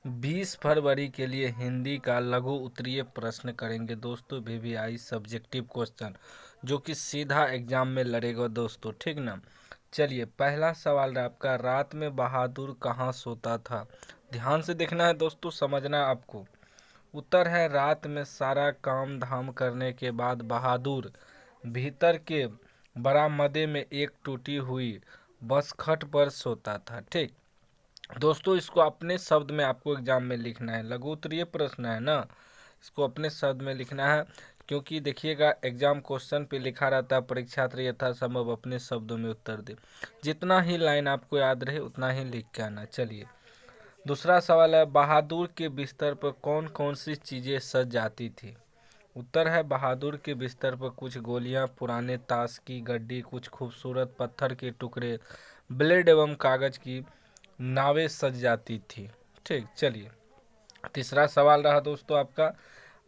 20 फरवरी के लिए हिंदी का लघु उत्तरीय प्रश्न करेंगे दोस्तों, VVI सब्जेक्टिव क्वेश्चन, जो कि सीधा एग्जाम में लड़ेगा दोस्तों, ठीक ना। चलिए, पहला सवाल है आपका, रात में बहादुर कहाँ सोता था। ध्यान से देखना है दोस्तों, समझना है आपको। उत्तर है, रात में सारा काम धाम करने के बाद बहादुर भीतर के बरामदे में एक टूटी हुई बसखट पर सोता था। ठीक दोस्तों, इसको अपने शब्द में आपको एग्जाम में लिखना है, लघु उत्तरीय प्रश्न है ना, इसको अपने शब्द में लिखना है। क्योंकि देखिएगा, एग्जाम क्वेश्चन पे लिखा रहता है, परीक्षार्थी यथासंभव अपने शब्दों में उत्तर दे। जितना ही लाइन आपको याद रहे उतना ही लिख के आना। चलिए, दूसरा सवाल है, बहादुर के बिस्तर पर कौन कौन सी चीज़ें सज जाती थी। उत्तर है, बहादुर के बिस्तर पर कुछ गोलियां, पुराने ताश की गड्डी, कुछ खूबसूरत पत्थर के टुकड़े, ब्लेड एवं कागज की नावें सज जाती थी। ठीक, चलिए, तीसरा सवाल रहा दोस्तों आपका,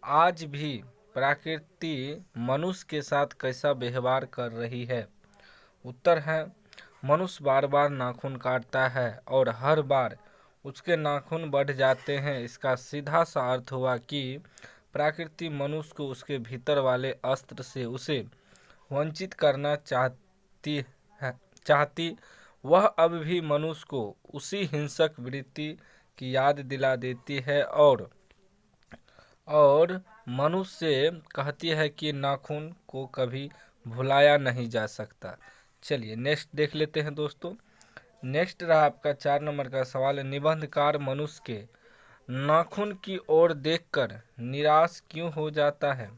आज भी प्रकृति मनुष्य के साथ कैसा व्यवहार कर रही है। उत्तर है, मनुष्य बार बार नाखून काटता है और हर बार उसके नाखून बढ़ जाते हैं। इसका सीधा सा अर्थ हुआ कि प्रकृति मनुष्य को उसके भीतर वाले अस्त्र से उसे वंचित करना चाहती वह अब भी मनुष्य को उसी हिंसक वृत्ति की याद दिला देती है और मनुष्य से कहती है कि नाखून को कभी भुलाया नहीं जा सकता। चलिए, नेक्स्ट देख लेते हैं दोस्तों। नेक्स्ट रहा आपका 4 नंबर का सवाल, निबंधकार मनुष्य के नाखून की ओर देखकर निराश क्यों हो जाता है।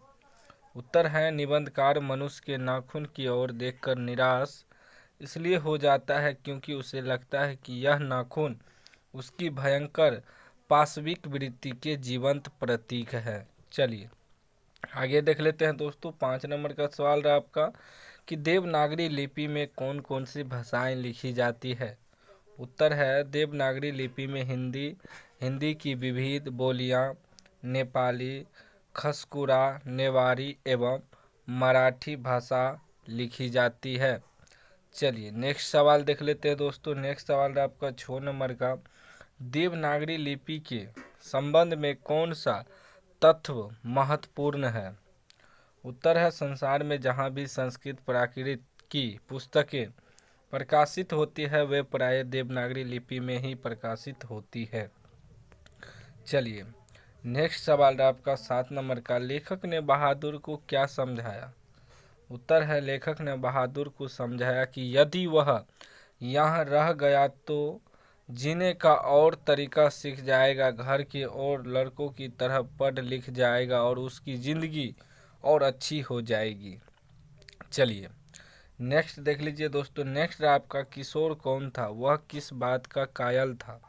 उत्तर है, निबंधकार मनुष्य के नाखून की ओर देखकर निराश इसलिए हो जाता है क्योंकि उसे लगता है कि यह नाखून उसकी भयंकर पाशविक वृत्ति के जीवंत प्रतीक है। चलिए, आगे देख लेते हैं दोस्तों। 5 नंबर का सवाल रहा आपका कि देवनागरी लिपि में कौन कौन सी भाषाएं लिखी जाती है। उत्तर है, देवनागरी लिपि में हिंदी की विविध बोलियां, नेपाली, खसकुरा, नेवारी एवं मराठी भाषा लिखी जाती है। चलिए, नेक्स्ट सवाल देख लेते हैं दोस्तों। नेक्स्ट सवाल है आपका 6 नंबर का, देवनागरी लिपि के संबंध में कौन सा तत्व महत्वपूर्ण है। उत्तर है, संसार में जहाँ भी संस्कृत प्राकृत की पुस्तकें प्रकाशित होती है वे प्राय देवनागरी लिपि में ही प्रकाशित होती है। चलिए, नेक्स्ट सवाल है आपका 7 नंबर का, लेखक ने बहादुर को क्या समझाया। उत्तर है, लेखक ने बहादुर को समझाया कि यदि वह यहाँ रह गया तो जीने का और तरीका सीख जाएगा, घर के और लड़कों की तरह पढ़ लिख जाएगा और उसकी ज़िंदगी और अच्छी हो जाएगी। चलिए, नेक्स्ट देख लीजिए दोस्तों। नेक्स्ट आपका, किशोर कौन था, वह किस बात का कायल था।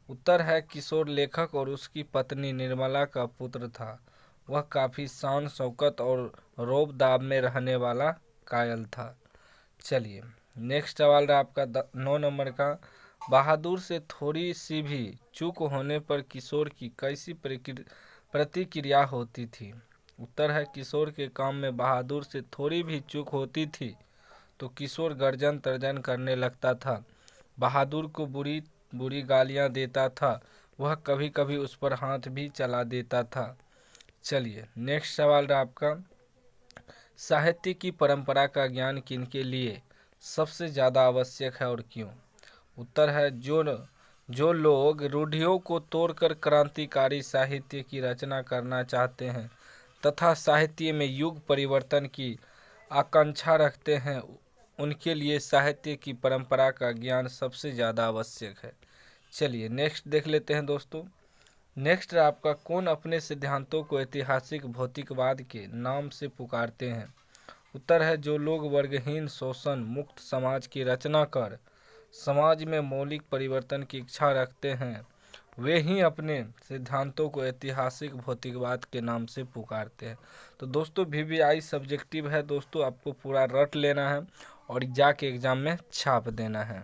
उत्तर है, किशोर लेखक और उसकी पत्नी निर्मला का पुत्र था। वह काफ़ी शान शौकत और रौब दाब में रहने वाला कायल था। चलिए, नेक्स्ट सवाल रहा आपका 9 नंबर का, बहादुर से थोड़ी सी भी चूक होने पर किशोर की कैसी प्रतिक्रिया होती थी। उत्तर है, किशोर के काम में बहादुर से थोड़ी भी चूक होती थी तो किशोर गर्जन तर्जन करने लगता था, बहादुर को बुरी बुरी गालियां देता था, वह कभी कभी उस पर हाथ भी चला देता था। चलिए, नेक्स्ट सवाल रहा आपका, साहित्य की परंपरा का ज्ञान किनके लिए सबसे ज़्यादा आवश्यक है और क्यों। उत्तर है, जो लोग रूढ़ियों को तोड़कर क्रांतिकारी साहित्य की रचना करना चाहते हैं तथा साहित्य में युग परिवर्तन की आकांक्षा रखते हैं, उनके लिए साहित्य की परंपरा का ज्ञान सबसे ज़्यादा आवश्यक है। चलिए, नेक्स्ट देख लेते हैं दोस्तों। नेक्स्ट आपका, कौन अपने सिद्धांतों को ऐतिहासिक भौतिकवाद के नाम से पुकारते हैं। उत्तर है, जो लोग वर्गहीन शोषण मुक्त समाज की रचना कर समाज में मौलिक परिवर्तन की इच्छा रखते हैं वे ही अपने सिद्धांतों को ऐतिहासिक भौतिकवाद के नाम से पुकारते हैं। तो दोस्तों, VVI सब्जेक्टिव है दोस्तों, आपको पूरा रट लेना है और जाके एग्ज़ाम में छाप देना है।